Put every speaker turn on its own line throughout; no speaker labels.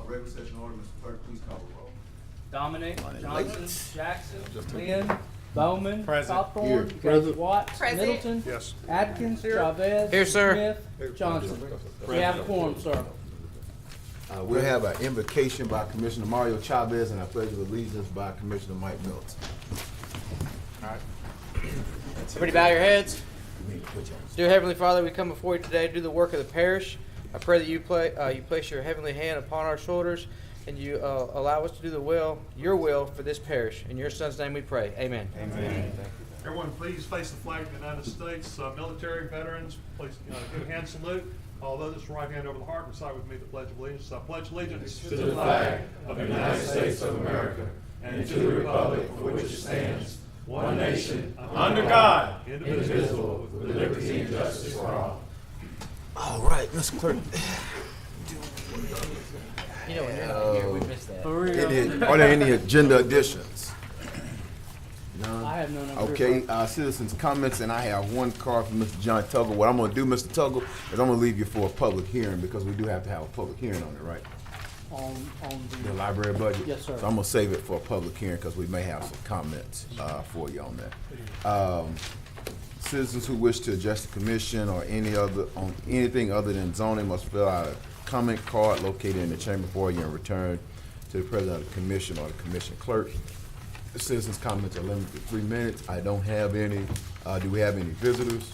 Regular session order, Mr. Clerk, please call the roll.
Dominic, Johnson,
Late.
Jackson, Lynn, Bowman,
Present.
Hawthorne,
Here. Present.
Watts,
Present.
Middleton,
Yes.
Atkins, Chavez,
Here, sir.
Smith, Johnson. We have a quorum, sir.
We have an invocation by Commissioner Mario Chavez and a pledge of allegiance by Commissioner Mike Mills.
Everybody bow your heads. Dear Heavenly Father, we come before you today to do the work of the parish. I pray that you place your heavenly hand upon our shoulders and you allow us to do your will for this parish. In your Son's name we pray. Amen.
Amen. Everyone, please face the flag of the United States. Military, veterans, please give a hand salute. All those, right hand over the heart, recite with me the Pledge of Allegiance. I pledge allegiance
to the flag of the United States of America and to the republic for which it stands, one nation,
under God,
indivisible, with liberty and justice for all.
All right, Mr. Clerk.
You know when you're not here, we miss that.
Are there any agenda additions? None?
I have none.
Okay, citizens' comments, and I have one card from Mr. John Tuggle. What I'm going to do, Mr. Tuggle, is I'm going to leave you for a public hearing because we do have to have a public hearing on it, right?
On
The library budget?
Yes, sir.
So I'm going to save it for a public hearing because we may have some comments for you on that. Citizens who wish to address the commission or anything other than zoning must fill out a comment card located in the chamber foyer and return to the president of the commission or the commission clerk. The citizens' comments are limited to 3 minutes. I don't have any. Do we have any visitors?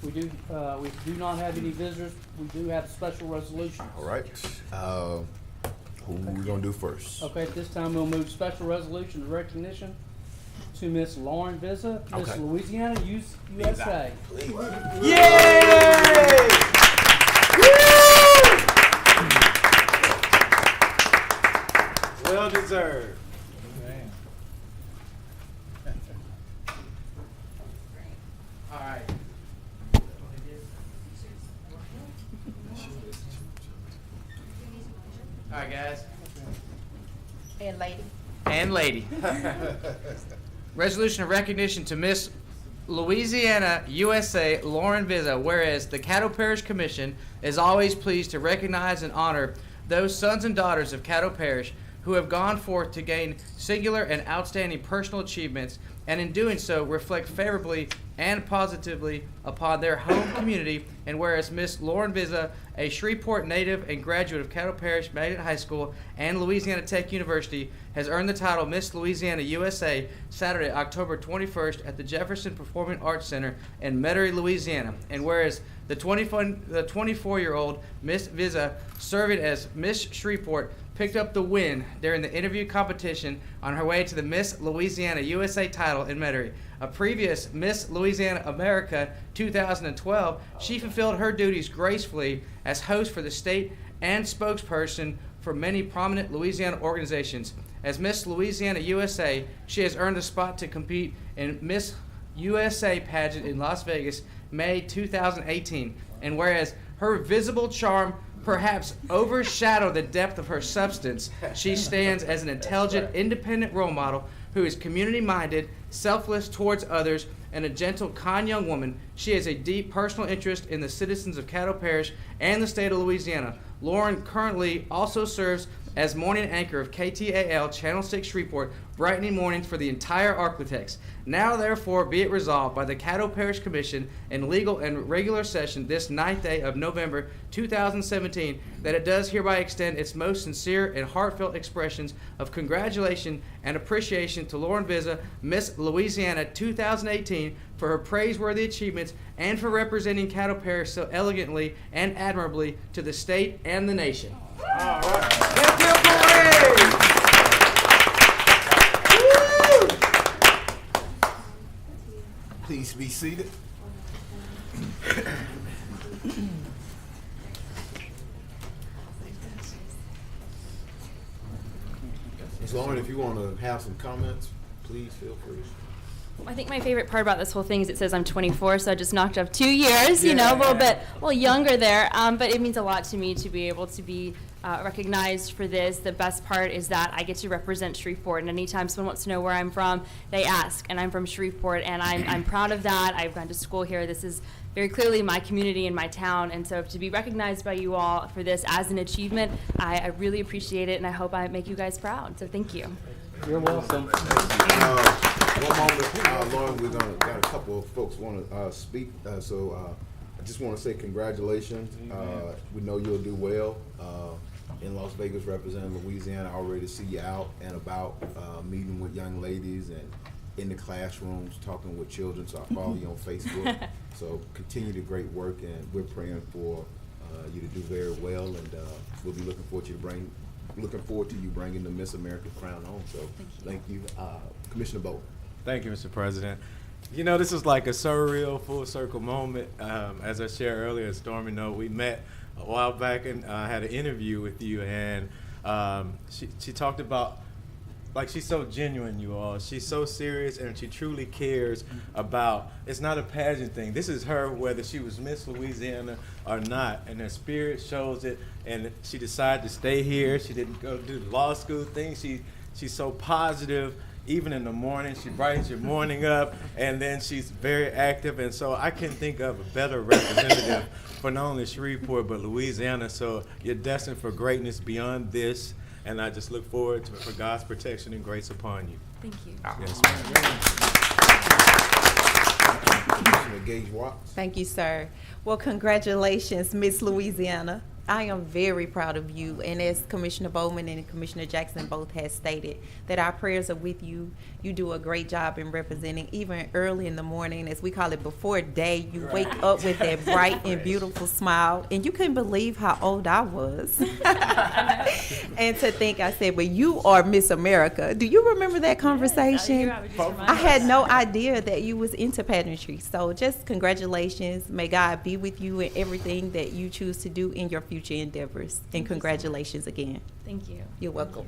We do not have any visitors. We do have special resolutions.
All right. Who are we going to do first?
Okay, at this time, we'll move special resolution of recognition to Miss Lauren Visa, Miss
Okay.
Louisiana, USA.
Yay!
well deserved.
All right. All right, guys.
And lady.
And lady. Resolution of recognition to Miss Louisiana, USA, Lauren Visa, whereas the Caddo Parish Commission is always pleased to recognize and honor those sons and daughters of Caddo Parish who have gone forth to gain singular and outstanding personal achievements, and in doing so reflect favorably and positively upon their home community, and whereas Miss Lauren Visa, a Shreveport native and graduate of Caddo Parish Magnet High School and Louisiana Tech University, has earned the title Miss Louisiana USA Saturday, October 21st at the Jefferson Performing Arts Center in Metairie, Louisiana, and whereas the 24-year-old Miss Visa, serving as Miss Shreveport, picked up the win during the interview competition on her way to the Miss Louisiana USA title in Metairie. A previous Miss Louisiana America 2012, she fulfilled her duties gracefully as host for the state and spokesperson for many prominent Louisiana organizations. As Miss Louisiana USA, she has earned a spot to compete in Miss USA pageant in Las Vegas, May 2018. And whereas her visible charm perhaps overshadow the depth of her substance, she stands as an intelligent, independent role model who is community-minded, selfless towards others, and a gentle, kind young woman. She has a deep personal interest in the citizens of Caddo Parish and the state of Louisiana. Lauren currently also serves as morning anchor of KTAL Channel 6 Shreveport, brightening mornings for the entire Arklatex. Now, therefore, be it resolved by the Caddo Parish Commission in legal and regular session this 9th day of November 2017 that it does hereby extend its most sincere and heartfelt expressions of congratulation and appreciation to Lauren Visa, Miss Louisiana 2018, for her praiseworthy achievements and for representing Caddo Parish so elegantly and admirably to the state and the nation.
All right.
Please be seated. Ms. Lauren, if you want to have some comments, please feel free.
I think my favorite part about this whole thing is it says I'm 24, so I just knocked off 2 years, you know, a little younger there. But it means a lot to me to be able to be recognized for this. The best part is that I get to represent Shreveport, and anytime someone wants to know where I'm from, they ask, and I'm from Shreveport, and I'm proud of that. I've gone to school here. This is very clearly my community and my town, and so to be recognized by you all for this as an achievement, I really appreciate it, and I hope I make you guys proud, so thank you.
You're welcome.
One moment, Lauren, we're gonna, got a couple of folks want to speak, so I just want to say congratulations. We know you'll do well in Las Vegas representing Louisiana. I already see you out and about meeting with young ladies and in the classrooms talking with children, so I follow you on Facebook. So continue the great work, and we're praying for you to do very well, and we'll be looking forward to you bringing the Miss America crown home. So thank you. Commissioner Bowe.
Thank you, Mr. President. You know, this is like a surreal full circle moment. As I shared earlier, Stormy Note, we met a while back and had an interview with you, and she talked about, like, she's so genuine, you all. She's so serious, and she truly cares about, it's not a pageant thing. This is her, whether she was Miss Louisiana or not, and her spirit shows it, and she decided to stay here. She didn't go do the law school thing. She's so positive. Even in the morning, she brightens your morning up, and then she's very active. And so I couldn't think of a better representative for not only Shreveport, but Louisiana. So you're destined for greatness beyond this, and I just look forward to for God's protection and grace upon you.
Thank you.
Yes, ma'am.
Commissioner Gage Watts.
Thank you, sir. Well, congratulations, Miss Louisiana. I am very proud of you, and as Commissioner Bowman and Commissioner Jackson both have stated, that our prayers are with you. You do a great job in representing, even early in the morning, as we call it, before day. You wake up with that bright and beautiful smile, and you couldn't believe how old I was. And to think, I said, well, you are Miss America. Do you remember that conversation? I had no idea that you was into pageantry. So just congratulations. May God be with you in everything that you choose to do in your future endeavors. And congratulations again.
Thank you.
You're welcome.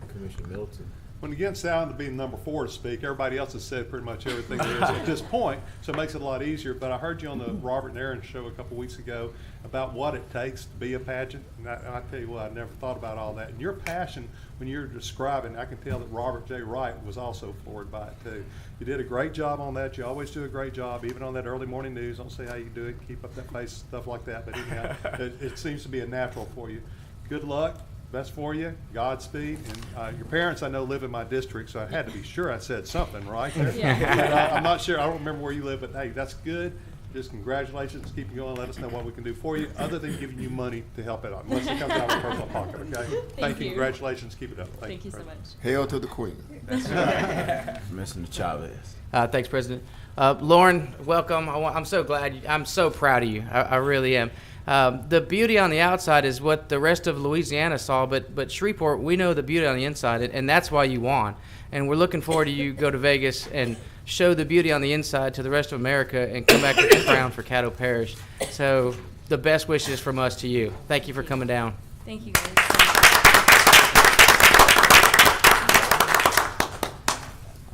Commissioner Milton.
When it gets down to being number 4 to speak, everybody else has said pretty much everything there is at this point, so it makes it a lot easier. But I heard you on the Robert and Aaron show a couple weeks ago about what it takes to be a pageant, and I tell you what, I never thought about all that. And your passion, when you're describing, I can tell that Robert J. Wright was also floored by it too. You did a great job on that. You always do a great job, even on that early morning news. Don't say how you do it, keep up that face, stuff like that. But anyhow, it seems to be a natural for you. Good luck. Best for you, Godspeed, and your parents I know live in my district, so I had to be sure I said something right there.
Yeah.
I'm not sure, I don't remember where you live, but hey, that's good. Just congratulations, keep you going, let us know what we can do for you, other than giving you money to help it out, unless it comes out of personal pocket, okay? Thank you, congratulations, keep it up.
Thank you so much.
Hail to the Queen. Commissioner Chavez.
Thanks, President. Lauren, welcome. I'm so glad. I'm so proud of you. I really am. The beauty on the outside is what the rest of Louisiana saw, but Shreveport, we know the beauty on the inside, and that's why you won. And we're looking forward to you go to Vegas and show the beauty on the inside to the rest of America and come back with the crown for Caddo Parish. So the best wishes from us to you. Thank you for coming down.
Thank you guys.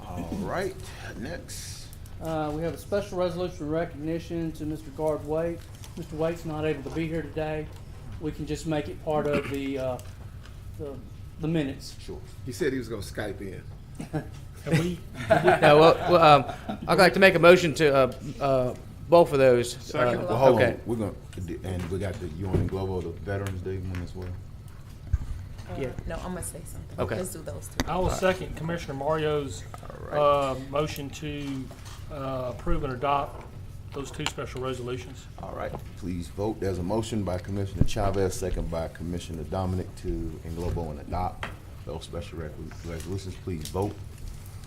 All right, next.
We have a special resolution of recognition to Mr. Gard Waite. Mr. Waite's not able to be here today. We can just make it part of the minutes.
Sure. He said he was going to Skype in.
I'd like to make a motion to both of those.
Second.
Well, hold
okay.
on. We're going to, and we got the UN Global, the Veterans Day one as well.
Yeah.
No, I'm gonna say something.
Okay.
Let's do those two.
I will second Commissioner Mario's motion to approve and adopt those two special resolutions.
All right, please vote. There's a motion by Commissioner Chavez, second by Commissioner Dominic to englobo and adopt those special resolutions. Please vote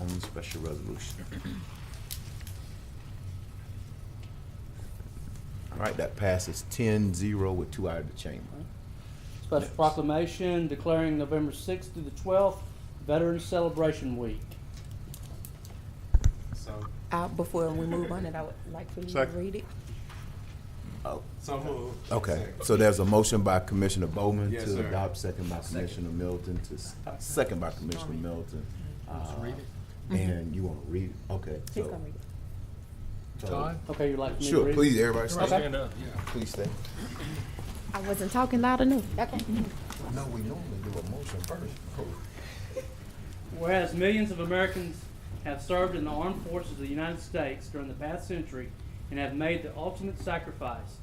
on the special resolution. All right, that passes 10-0 with 2 out of the chamber.
Special proclamation declaring November 6th through the 12th Veterans Celebration Week.
So
Before we move on, and I would like for you to
Second.
read it.
moved.
Okay, so there's a motion by Commissioner Bowman
Yes,
to
sir.
adopt, second by Commissioner Milton second by Commissioner Milton. And you want to read it? Okay.
He's
so-
gonna read it.
so-
Todd?
Okay, you'd like me to
Sure,
read?
please, everybody
Everybody
stay.
stand up.
Please stay.
I wasn't talking loud enough. Okay.
No, we normally do a motion first.
Whereas millions of Americans have served in the armed forces of the United States during the past century and have made the ultimate sacrifice.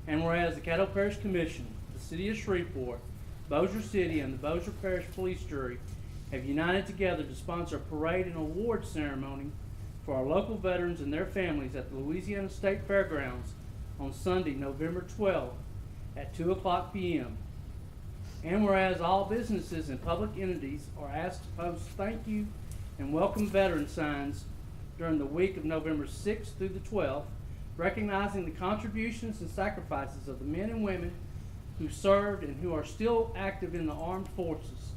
And whereas the Caddo Parish Commission, the City of Shreveport, Bossier City, and the Bossier Parish Police Jury have united together to sponsor a parade and award ceremony for our local veterans and their families at the Louisiana State Fairgrounds on Sunday, November 12th at 2:00 p.m. And whereas all businesses and public entities are asked to post thank you and welcome veteran signs during the week of November 6th through the 12th, recognizing the contributions and sacrifices of the men and women who served and who are still active in the armed forces.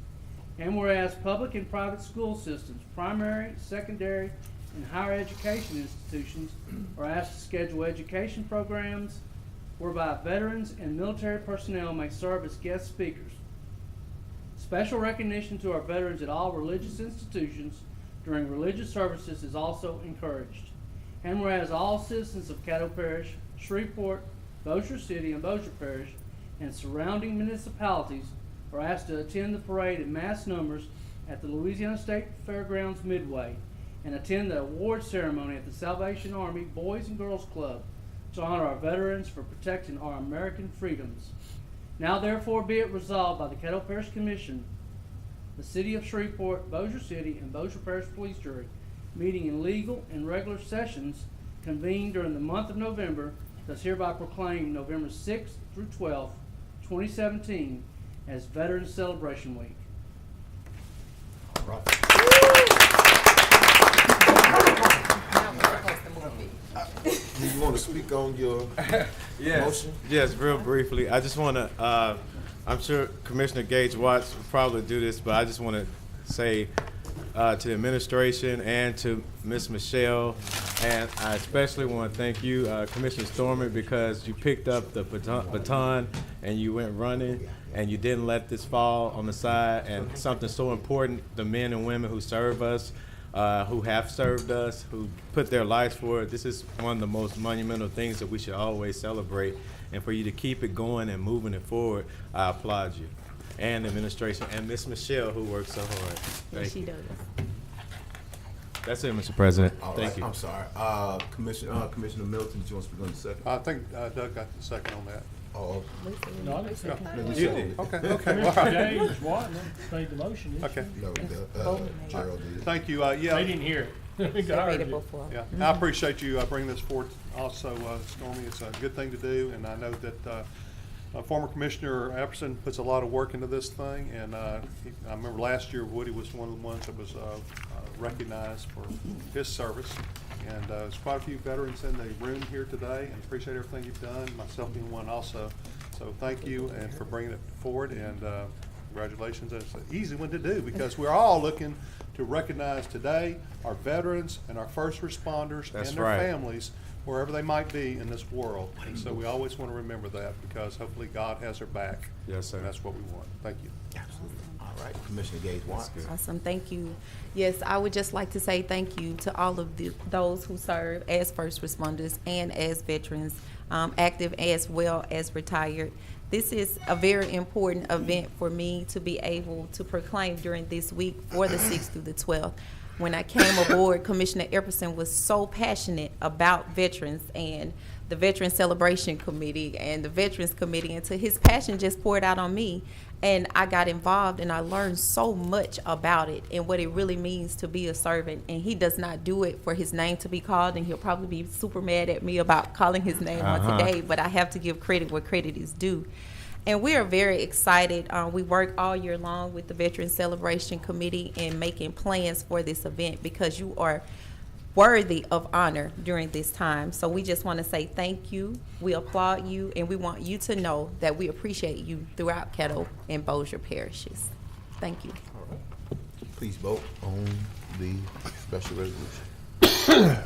And whereas public and private school systems, primary, secondary, and higher education institutions are asked to schedule education programs whereby veterans and military personnel may serve as guest speakers. Special recognition to our veterans at all religious institutions during religious services is also encouraged. And whereas all citizens of Caddo Parish, Shreveport, Bossier City, and Bossier Parish, and surrounding municipalities are asked to attend the parade in mass numbers at the Louisiana State Fairgrounds Midway and attend the award ceremony at the Salvation Army Boys and Girls Club to honor our veterans for protecting our American freedoms. Now therefore be it resolved by the Caddo Parish Commission, the City of Shreveport, Bossier City, and Bossier Parish Police Jury, meeting in legal and regular sessions convened during the month of November, does hereby proclaim November 6th through 12th, 2017 as Veterans Celebration Week.
All right. Do you want to speak on your motion?
Yes, real briefly. I just want to, I'm sure Commissioner Gage Watts will probably do this, but I just want to say to the administration and to Ms. Michelle, and I especially want to thank you, Commissioner Stormy, because you picked up the baton and you went running and you didn't let this fall on the side, and something so important, the men and women who serve us, who have served us, who put their lives for it. This is one of the most monumental things that we should always celebrate. And for you to keep it going and moving it forward, I applaud you. And the administration, and Miss Michelle, who works so hard. Thank you.
She does.
That's it, Mr. President.
All
Thank
right,
you.
I'm sorry. Commissioner Milton, did you want to speak on the second?
I think Doug got the second on that.
Oh,
No, I didn't say that.
no, we
You
saw
did.
it.
Okay, all
Commissioner
right.
James Watson made the motion, didn't
Okay,
No, Gerald did.
thank you.
she? They
Yeah,
didn't hear it. I think
They
I
read
heard
it
it.
before.
yeah. I appreciate you bringing this forward also, Stormy. It's a good thing to do, and I know that former Commissioner Epperson puts a lot of work into this thing, and I remember last year Woody was one of the ones that was recognized for his service. And there's quite a few veterans in the room here today, and appreciate everything you've done, myself being one also. So thank you and for bringing it forward, and congratulations. It's an easy one to do because we're all looking to recognize today our veterans and our first responders
That's
and their
right.
families wherever they might be in this world. And so we always want to remember that because hopefully God has their back.
Yes, sir.
And that's what we want. Thank you.
Absolutely. All right, Commissioner Gage Watts.
Awesome, thank you. Yes, I would just like to say thank you to all of those who serve as first responders and as veterans, active as well as retired. This is a very important event for me to be able to proclaim during this week for the 6th through the 12th. When I came aboard, Commissioner Epperson was so passionate about veterans and the Veteran Celebration Committee and the Veterans Committee, and so his passion just poured out on me. And I got involved and I learned so much about it and what it really means to be a servant. And he does not do it for his name to be called, and he'll probably be super mad at me about calling his name on today, but I have to give credit where credit is due. And we are very excited. We work all year long with the Veteran Celebration Committee and making plans for this event because you are worthy of honor during this time. So we just want to say thank you. We applaud you, and we want you to know that we appreciate you throughout Caddo and Bossier parishes. Thank you.
All right. Please vote on the special resolution.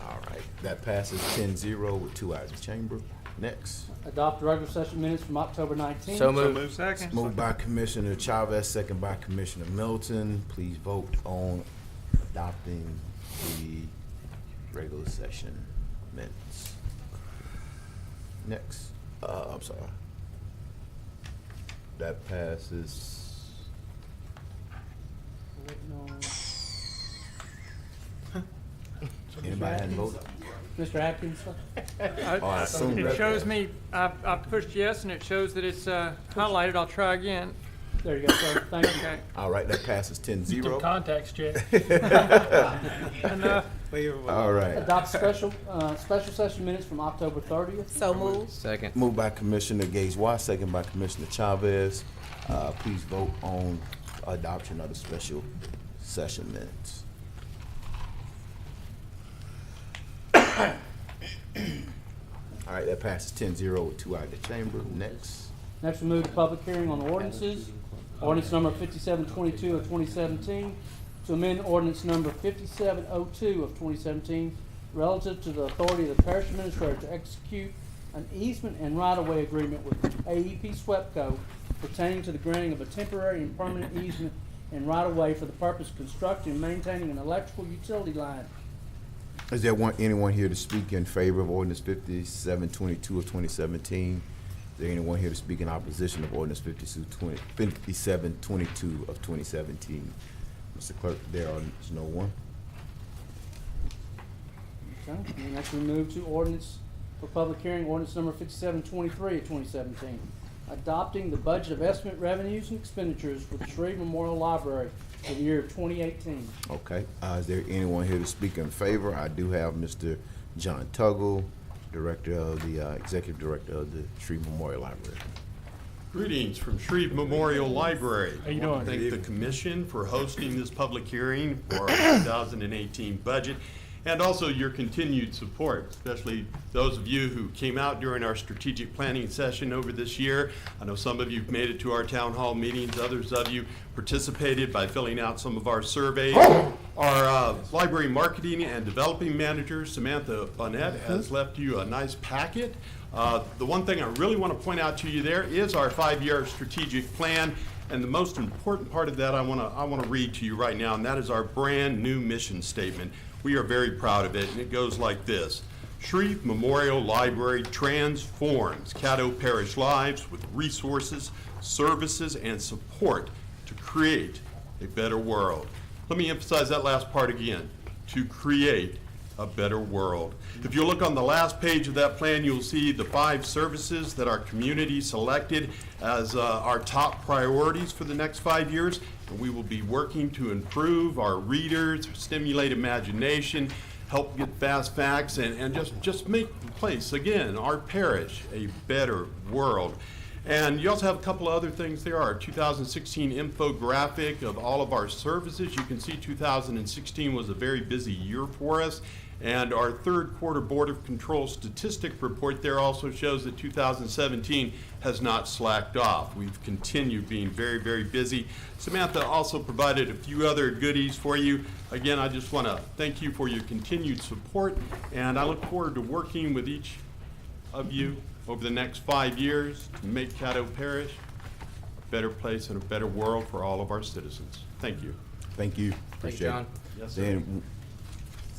All right, that passes 10-0 with 2 ayes in chamber. Next.
Adopt the regular session minutes from October 19th.
So moved.
Move second.
Moved by Commissioner Chavez, second by Commissioner Milton. Please vote on adopting the regular session minutes. Next. I'm sorry. That passes. Anybody hadn't voted?
Mr. Atkins?
Oh, I assume
It
that
shows
passed.
me, I've pushed yes, and it shows that it's highlighted. I'll try again.
There you go, sir. Thank you.
Okay.
All right, that passes
Some
10-0.
contacts check.
Enough.
All right.
Adopt special session minutes from October 30th.
So moved.
Second.
Moved by Commissioner Gage-Watt, second by Commissioner Chavez. Please vote on adoption of the special session minutes. All right, that passes 10-0 with 2 out of the chamber. Next.
Next, we move to public hearing on ordinances. Ordinance number 5722 of 2017 to amend ordinance number 5702 of 2017 relative to the authority of the parish administrator to execute an easement and right-of-way agreement with AEP SWEPCO pertaining to the granting of a temporary and permanent easement and right-of-way for the purpose of constructing and maintaining an electrical utility line.
Is there anyone here to speak in favor of ordinance 5722 of 2017? Is there anyone here to speak in opposition of ordinance 5722 of 2017? Mr. Clerk, there is no one.
Okay. And next, we move to ordinance for public hearing, ordinance number 5723 of 2017, adopting the budget of estimate revenues and expenditures for the Shreve Memorial Library for the year of 2018.
Okay, is there anyone here to speak in favor? I do have Mr. John Tuggle, Executive Director of the Shreve Memorial Library.
Greetings from Shreve Memorial Library.
How you
I want to
doing?
thank the commission for hosting this public hearing for our 2018 budget, and also your continued support, especially those of you who came out during our strategic planning session over this year. I know some of you made it to our town hall meetings, others of you participated by filling out some of our surveys. Our library marketing and developing manager, Samantha Bonnet, has left you a nice packet. The one thing I really want to point out to you there is our 5-year strategic plan, and the most important part of that I want to read to you right now, and that is our brand new mission statement. We are very proud of it, and it goes like this. Shreve Memorial Library transforms Caddo Parish lives with resources, services, and support to create a better world. Let me emphasize that last part again, to create a better world. If you look on the last page of that plan, you'll see the 5 services that our community selected as our top priorities for the next 5 years. And we will be working to improve our readers, stimulate imagination, help get fast facts, and just make the place, again, our parish, a better world. And you also have a couple of other things there. Our 2016 infographic of all of our services. You can see 2016 was a very busy year for us. And our third quarter Board of Control statistic report there also shows that 2017 has not slacked off. We've continued being very, very busy. Samantha also provided a few other goodies for you. Again, I just want to thank you for your continued support, and I look forward to working with each of you over the next 5 years to make Caddo Parish a better place and a better world for all of our citizens. Thank you.
Thank you.
Thank you,
Appreciate
John.
it.
Yes, sir.
Then,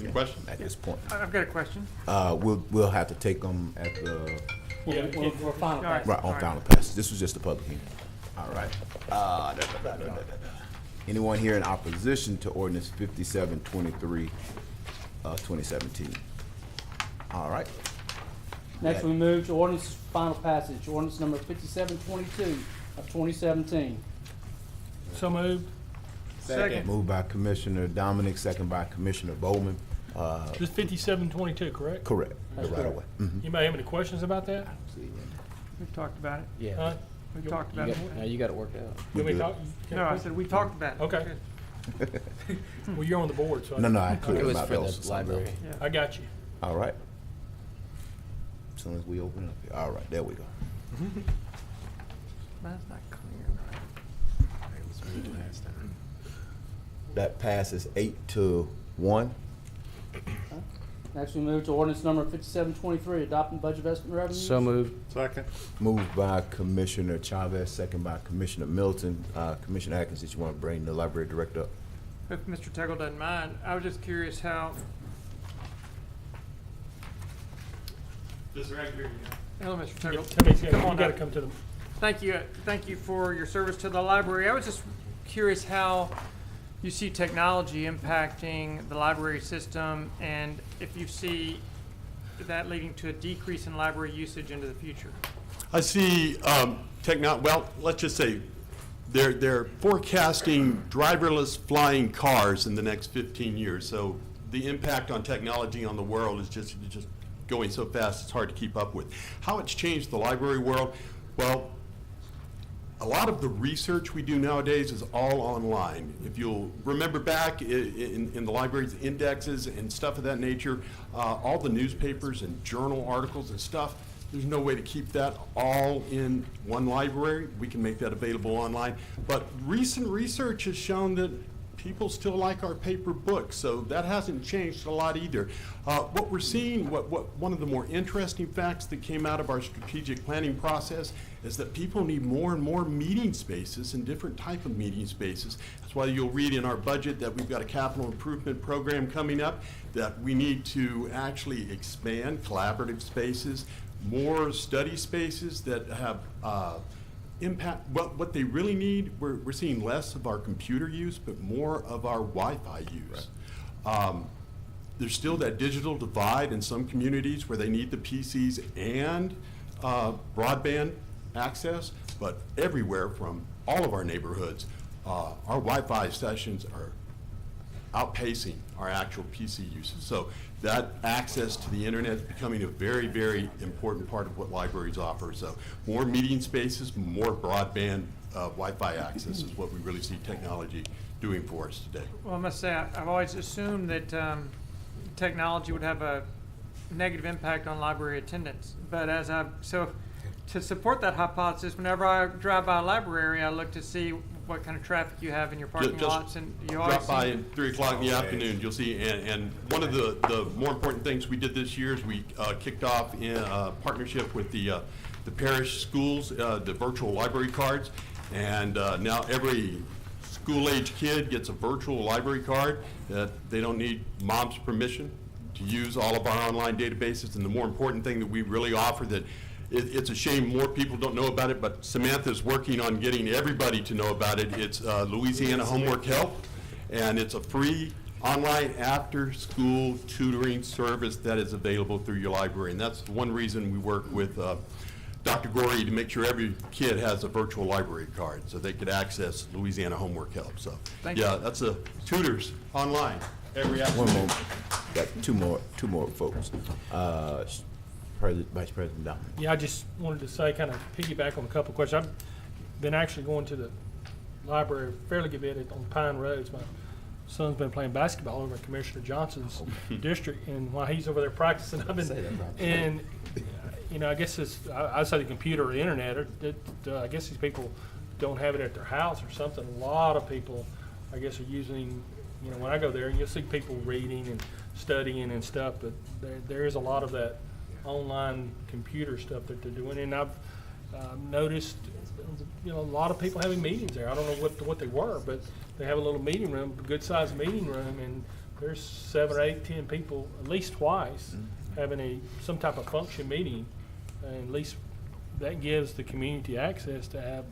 Any questions?
at this point,
I've got a question.
we'll have to take them at the
We're final.
All right.
right on final passage. This was just a public hearing. All right. Anyone here in opposition to ordinance 5723, 2017? All right.
Next, we move to ordinance final passage, ordinance number 5722 of 2017.
So moved.
Second.
Moved by Commissioner Dominic, second by Commissioner Bowman.
This 5722, correct?
Correct.
That's
Right
correct.
away. Mhm.
Anybody have any questions about that?
We've talked about it.
Huh?
We've talked about it.
You got it worked out.
You want me to
good.
talk?
No, I said we talked about it.
Okay. Well, you're on the board, so.
No, I
It
cleared
was
my
for
bells.
the library.
Yeah.
I got you.
All right. As soon as we open up here. All right, there we go.
Mine's not clear.
That passes 8-1.
Next, we move to ordinance number 5723, adopting budget estimate revenues.
So moved.
Second.
Moved by Commissioner Chavez, second by Commissioner Milton. Commissioner Atkins, did you want to bring the library director up?
If Mr. Tegel doesn't mind, I was just curious how,
This right here,
Hello, Mr. Tuggle.
Come on, you gotta come to the,
Thank you for your service to the library. I was just curious how you see technology impacting the library system, and if you see that leading to a decrease in library usage into the future.
I see well, let's just say they're forecasting driverless flying cars in the next 15 years. So the impact on technology on the world is just going so fast it's hard to keep up with. How it's changed the library world? Well, a lot of the research we do nowadays is all online. If you'll remember back in the library's indexes and stuff of that nature, all the newspapers and journal articles and stuff, there's no way to keep that all in one library. We can make that available online. But recent research has shown that people still like our paper books, so that hasn't changed a lot either. What we're seeing, one of the more interesting facts that came out of our strategic planning process is that people need more and more meeting spaces and different type of meeting spaces. That's why you'll read in our budget that we've got a capital improvement program coming up, that we need to actually expand collaborative spaces, more study spaces that have impact. What they really need, we're seeing less of our computer use, but more of our Wi-Fi use. Right. There's still that digital divide in some communities where they need the PCs and broadband access, but everywhere from all of our neighborhoods, our Wi-Fi sessions are outpacing our actual PC usage. So that access to the internet is becoming a very, very important part of what libraries offer. So more meeting spaces, more broadband Wi-Fi access is what we really see technology doing for us today.
Well, I must say, I've always assumed that technology would have a negative impact on library attendance. But to support that hypothesis, whenever I drive by a library, I look to see what kind of traffic you have in your parking lots, and you always
drop by at 3 o'clock in the afternoon. You'll see, and one of the more important things we did this year is we kicked off in a partnership with the Parish schools, the virtual library cards, and now every school-age kid gets a virtual library card that they don't need mom's permission to use all of our online databases. And the more important thing that we really offer that it's a shame more people don't know about it, but Samantha's working on getting everybody to know about it. It's Louisiana Homework Help, and it's a free online after-school tutoring service that is available through your library. And that's one reason we work with Dr. Gorey to make sure every kid has a virtual library card so they could access Louisiana Homework Help. So, that's a tutors online every afternoon.
One more, got two more folks. Vice President Down.
yeah, I just wanted to say, kind of piggyback on a couple of questions. I've been actually going to the library a fairly good bit on Pine Roads. My son's been playing basketball over in Commissioner Johnson's district, and while he's over there practicing, I've been, and I guess I'd say the computer or the internet, I guess these people don't have it at their house or something. A lot of people, I guess, are using, when I go there, and you'll see people reading and studying and stuff, but there is a lot of that online computer stuff that they're doing, and I've noticed, a lot of people having meetings there. I don't know what they were, but they have a little meeting room, a good-sized meeting room, and there's 7 or 8, 10 people at least twice having some type of function meeting, and at least that gives the community access to have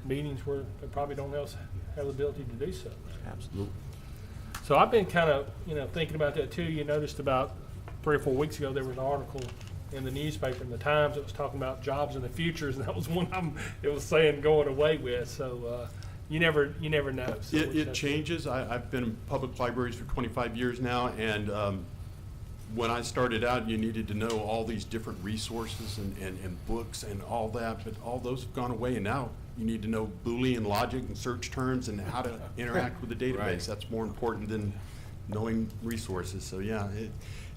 meetings where they probably don't else have the ability to do so.
Absolutely.
So I've been kind of, thinking about that too. You noticed about 3 or 4 weeks ago, there was an article in the newspaper in the Times that was talking about jobs in the futures, and that was one it was saying going away with. So you never know. So
it changes. I've been in public libraries for 25 years now, and when I started out, you needed to know all these different resources and books and all that, but all those have gone away, and now you need to know Boolean logic and search terms and how to interact with the database. Right. That's more important than knowing resources. So yeah,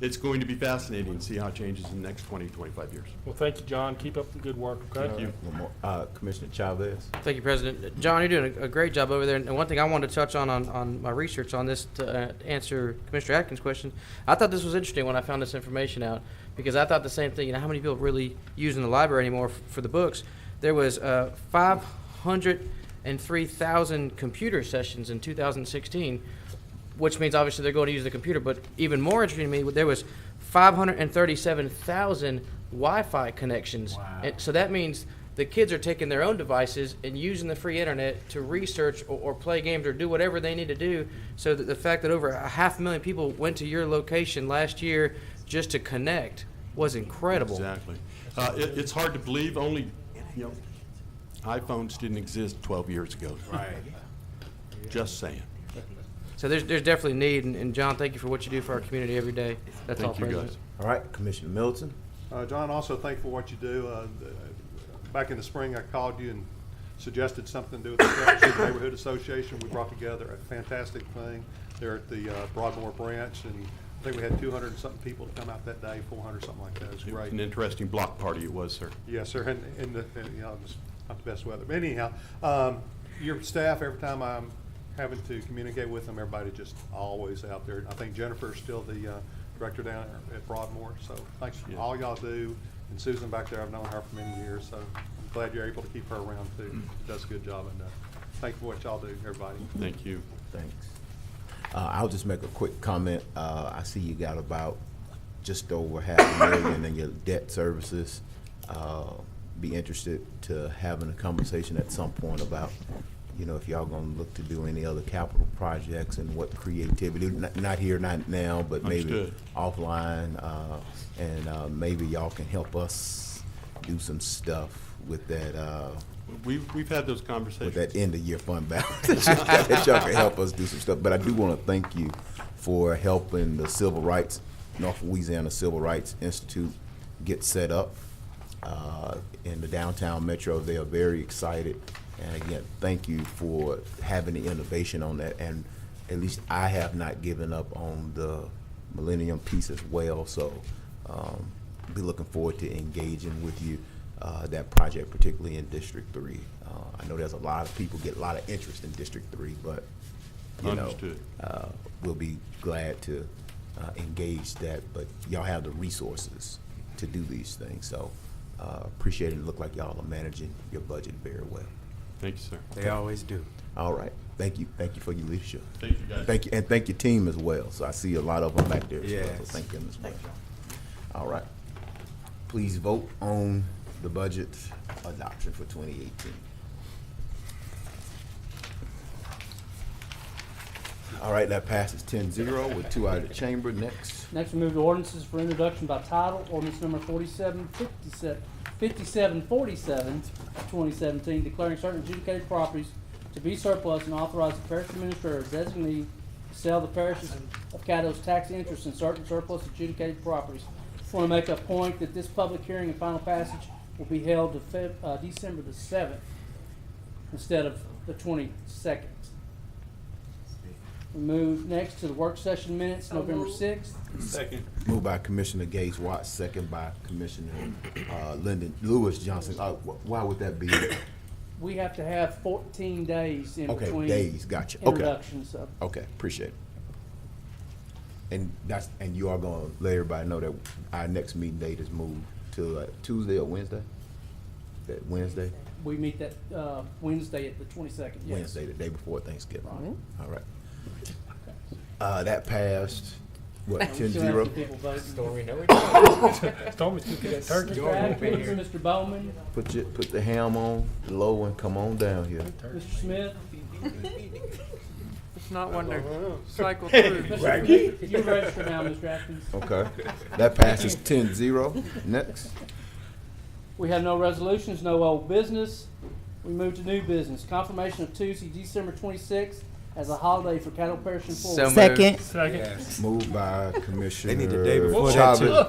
it's going to be fascinating to see how it changes in the next 20, 25 years.
Well, thank you, John. Keep up the good work, okay?
Thank you.
One more. Commissioner Chavez.
Thank you, President. John, you're doing a great job over there. And one thing I wanted to touch on my research on this to answer Commissioner Atkins' question, I thought this was interesting when I found this information out, because I thought the same thing. How many people really using the library anymore for the books? There was 503,000 computer sessions in 2016, which means obviously they're going to use the computer. But even more interesting to me, there was 537,000 Wi-Fi connections.
Wow.
And so that means the kids are taking their own devices and using the free internet to research or play games or do whatever they need to do. So that the fact that over 500,000 people went to your location last year just to connect was incredible.
Exactly. It's hard to believe, only, iPhones didn't exist 12 years ago.
Right.
Just saying.
So there's definitely need, and John, thank you for what you do for our community every day. That's all,
Thank you,
President.
guys.
All right, Commissioner Middleton.
John, also thank you for what you do. Back in the spring, I called you and suggested something to do with the Township Neighborhood Association. We brought together a fantastic thing there at the Broadmoor branch, and I think we had 200 and something people to come out that day, 400, something like that. It was
It was
great.
an interesting block party it was, sir.
Yes, sir, and it was not the best weather. But anyhow, your staff, every time I'm having to communicate with them, everybody just always out there. I think Jennifer's still the director down at Broadmoor, so thanks for all y'all do. And Susan back there, I've known her for many years, so I'm glad you're able to keep her around too. She does a good job, and thank you for what y'all do, everybody.
Thank you.
Thanks. I'll just make a quick comment. I see you got about just over $500,000 in your debt services. Be interested to having a conversation at some point about, if y'all gonna look to do any other capital projects and what creativity, not here, not now, but maybe
Understood.
offline, and maybe y'all can help us do some stuff with that,
We've had those
with
conversations.
that end of year fund balance. That y'all can help us do some stuff. But I do want to thank you for helping the Civil Rights, North Louisiana Civil Rights Institute get set up in the downtown metro. They are very excited. And again, thank you for having the innovation on that. And at least I have not given up on the Millennium piece as well. So be looking forward to engaging with you. That project, particularly in District 3. I know there's a lot of people get a lot of interest in District 3, but
Understood.
we'll be glad to engage that. But y'all have the resources to do these things, so appreciate it. It look like y'all are managing your budget very well.
Thank you, sir.
They always do.
All right, thank you for your leadership.
Thank you, guys.
Thank you, and thank your team as well. So I see a lot of them back there as well. So
Yes.
thank them as well. All right, please vote on the budget adoption for 2018. All right, that passes 10-0 with 2 out of the chamber. Next.
Next, we move to ordinances for introduction by title. Ordinance number 5747 of 2017, declaring certain adjudicated properties to be surplus and authorize the parish administrator or designee to sell the parishes of Caddo's tax interest in certain surplus adjudicated properties. I want to make a point that this public hearing and final passage will be held to December the 7th instead of the 22nd. We move next to the work session minutes, November 6th.
Second.
Moved by Commissioner Gates Watts, second by Commissioner Lyndon Lewis Johnson. Why would that be?
We have to have 14 days in
Okay,
between
days, gotcha. Okay.
introductions. So
Okay, appreciate it. And you are gonna let everybody know that our next meeting date is moved to Tuesday or Wednesday? That Wednesday?
we meet that Wednesday at the 22nd. Yes.
Wednesday, the day before Thanksgiving.
Right.
All right. That passed, what,
We still have
10-0?
some people voting.
Stormy, no,
Stormy took that turkey.
Mr. Atkins, Mr. Bowman,
Put the ham on, low, and come on down here.
Mr. Smith.
It's not one to cycle through.
Mr. Smith, you register now, Mr. Atkins.
Okay. That passes 10-0. Next.
We have no resolutions, no old business. We move to new business. Confirmation of Tuesday, December 26th as a holiday for Caddo Parish and Fulton.
So moved.
Second.
Second.
Yes.
Moved by Commissioner
They need the day before that,
Chavez.
too.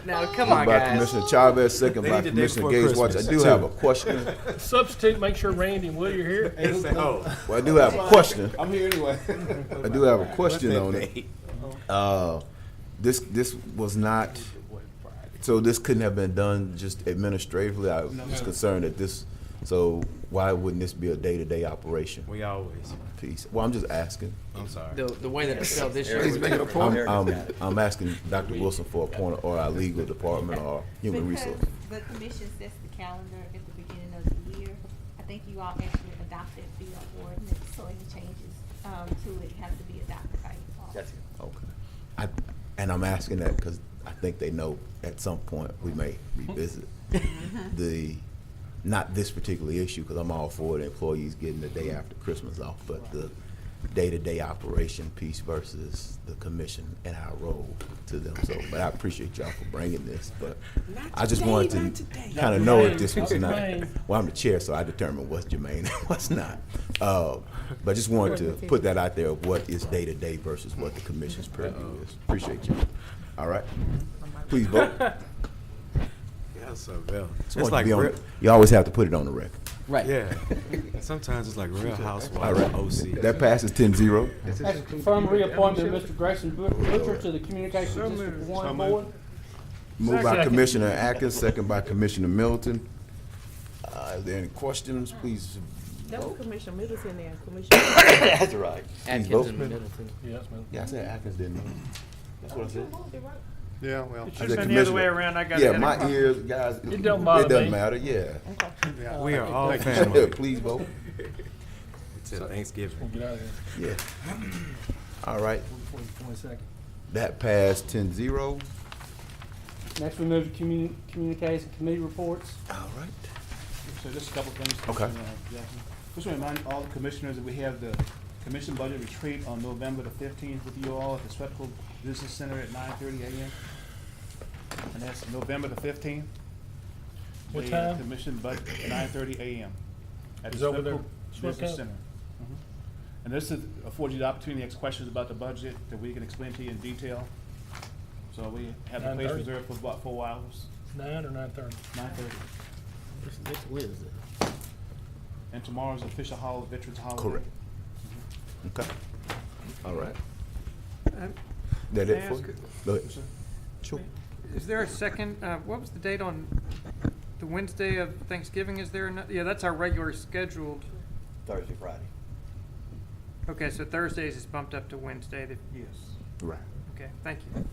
Now, come
Moved
on,
by
guys.
Commissioner Chavez, second
They
by
need the day
Commissioner
before
Gates Watts. I
Christmas,
do
too.
have a question.
Substitute, make sure Randy and Woody are here.
Oh.
Well, I do have a question.
I'm here anyway.
I do have a question on it. This was not, so this couldn't have been done just administratively. I was concerned that this, so why wouldn't this be a day-to-day operation
We always.
piece? Well, I'm just asking.
I'm sorry.
The way that it's spelled this year.
I'm asking Dr. Wilson for a point, or our legal department, or human resources.
Because the commission sets the calendar at the beginning of the year. I think you all actually adopted via ordinance, so any changes to it have to be adopted by you all.
Okay. And I'm asking that because I think they know at some point we may revisit not this particular issue, because I'm all for the employees getting the day after Christmas off, but the day-to-day operation piece versus the commission and our role to them. So, but I appreciate y'all for bringing this, but I just wanted to kind of know if this was not, well, I'm the chair, so I determine what's germane and what's not. But just wanted to put that out there of what is day-to-day versus what the commission's purview is. Appreciate you. All right. Please vote.
Yeah, so Bill.
It's like you always have to put it on the record.
Right.
Yeah. Sometimes it's like Real Housewives
All right.
OC.
That passes 10-0.
Have confirmed reappointment of Mr. Grayson Butcher to the Communications District 1 Board.
Moved by
Second.
Commissioner Atkins, second by Commissioner Middleton. Is there any questions? Please
That was
vote.
Commissioner Middleton there, Commissioner.
That's right.
Atkins
vote.
and Middleton.
Yes, man.
Yeah, I said Atkins didn't know. That's what I said.
Yeah, well,
It
I
should
said
have been the other way
Commissioner.
around. I got
Yeah,
it.
my ears, guys.
It don't bother
It doesn't
me.
matter, yeah.
yeah.
We are all family
Please vote.
until Thanksgiving.
We'll get out of here.
Yeah. All right,
Before the 22nd.
that passed 10-0.
Next, we move to communications committee reports.
All right.
So just a couple things.
Okay.
Jackson. Just want to remind all the commissioners that we have the commission budget retreat on November the 15th with you all at the Swepco Business Center at 9:30 a.m. And that's November the 15th.
What
The,
time?
Commission budget at 9:30 a.m. at
Is
the
over there,
Swepco Business
Swepco?
Center. And this is affords you the opportunity to ask questions about the budget that we can explain to you in detail. So we have the place
9:30?
reserved for about 4 hours,
9 or 9:30?
9:30.
Next Wednesday.
And tomorrow's official holiday, Veterans Holiday.
Correct. Okay. All right.
Uh,
That
May
it
I
for
ask
you? Go ahead. Sure.
Is there a second, what was the date on the Wednesday of Thanksgiving? Is there, yeah, that's our regular scheduled.
Thursday, Friday.
Okay, so Thursdays is bumped up to Wednesday.
Yes.
Right.
Okay, thank you.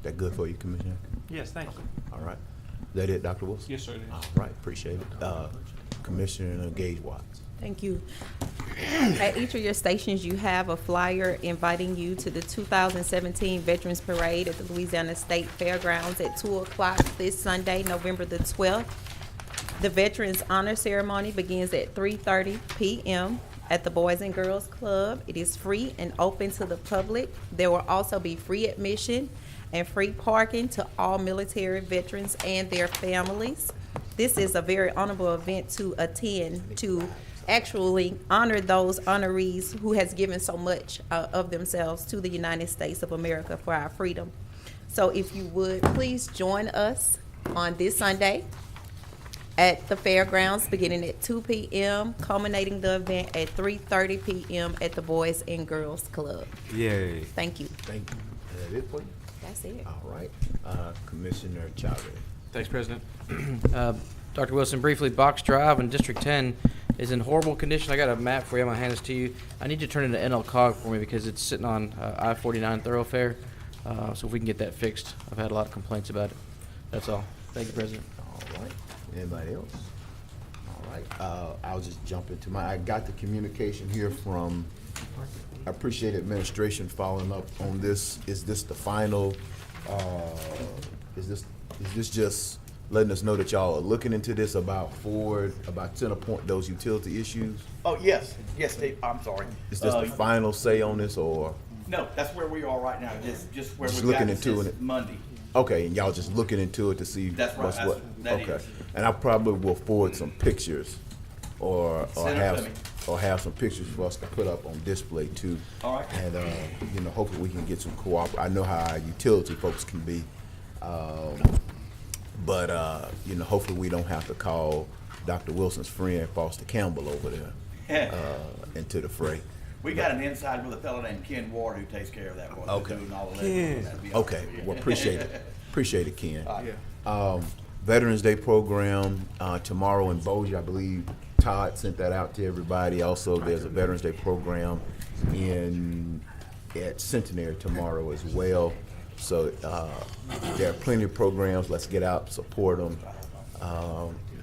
That good for you, Commissioner?
Yes, thank you.
All right. That it, Dr. Wilson?
Yes, sir, it is.
All right, appreciate it. Commissioner Gage Watts.
Thank you. At each of your stations, you have a flyer inviting you to the 2017 Veterans Parade at the Louisiana State Fairgrounds at 2 o'clock this Sunday, November the 12th. The Veterans Honor Ceremony begins at 3:30 p.m. at the Boys and Girls Club. It is free and open to the public. There will also be free admission and free parking to all military veterans and their families. This is a very honorable event to attend to actually honor those honorees who has given so much of themselves to the United States of America for our freedom. So if you would, please join us on this Sunday at the fairgrounds beginning at 2 p.m., culminating the event at 3:30 p.m. at the Boys and Girls Club.
Yay.
Thank you.
Thank you. Is that it for you?
That's it.
All right. Commissioner Chavez.
Thanks, President. Dr. Wilson, briefly, Box Drive in District 10 is in horrible condition. I got a map for you. I'm going to hand this to you. I need you to turn it into NL Cog for me because it's sitting on I-49 thoroughfare. So if we can get that fixed. I've had a lot of complaints about it. That's all. Thank you, President.
All right. Anybody else? All right. I'll just jump into I got the communication here from, I appreciate administration following up on this. Is this the final, is this just letting us know that y'all are looking into this about Ford, about Centerpoint, those utility issues?
Oh, yes, yes, Steve, I'm sorry.
Is this the final say on this, or?
No, that's where we are right now, just where
Just
we've got
looking
this
into
is
it.
Monday.
Okay, and y'all just looking into it to see
That's right,
what's
that's-
what?
that
Okay,
is.
and I probably will forward some pictures, or
Send it to me.
have some pictures for us to put up on display too.
All right.
And hopefully we can get some I know how our utility folks can be, but hopefully we don't have to call Dr. Wilson's friend Foster Campbell over there into the fray.
We got an inside with a fellow named Ken Ward who takes care of that one.
Okay.
Doing all the
Ken.
labor. That'd be
Okay,
okay.
well, appreciate it, Ken.
All right.
Veterans Day program tomorrow in Bossier, I believe Todd sent that out to everybody. Also, there's a Veterans Day program at Centenary tomorrow as well. So there are plenty of programs. Let's get out, support them.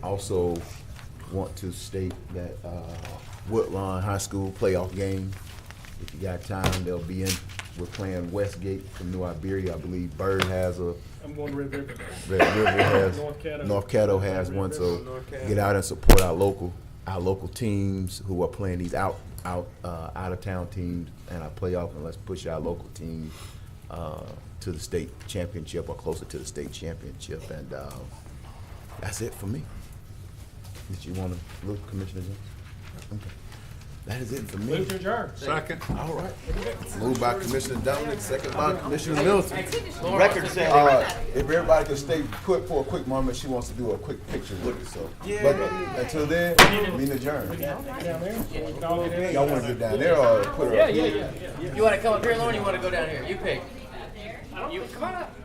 Also want to state that Woodlawn High School playoff game If you got time, they'll be in. We're playing Westgate from New Iberia. I believe Bird has a.
I'm going to Red River.
Red River has.
North
Caddo has one. So get out and support our local teams who are playing these out of town teams and our playoff, and let's push our local team to the state championship or closer to the state championship. And that's it for me. Did you want to look, Commissioner Johnson? Okay. That is it for me.
Move to adjourn.
Second.
All right. Moved by Commissioner Dominic, second by Commissioner Milton.
Record set.
If everybody could stay put for a quick moment, she wants to do a quick picture with us. So, but until then, meeting adjourned.
Down there.
Y'all want to get down there or put her up here?
You want to come up here, Lauren? Or you want to go down here? You pick. Come on up.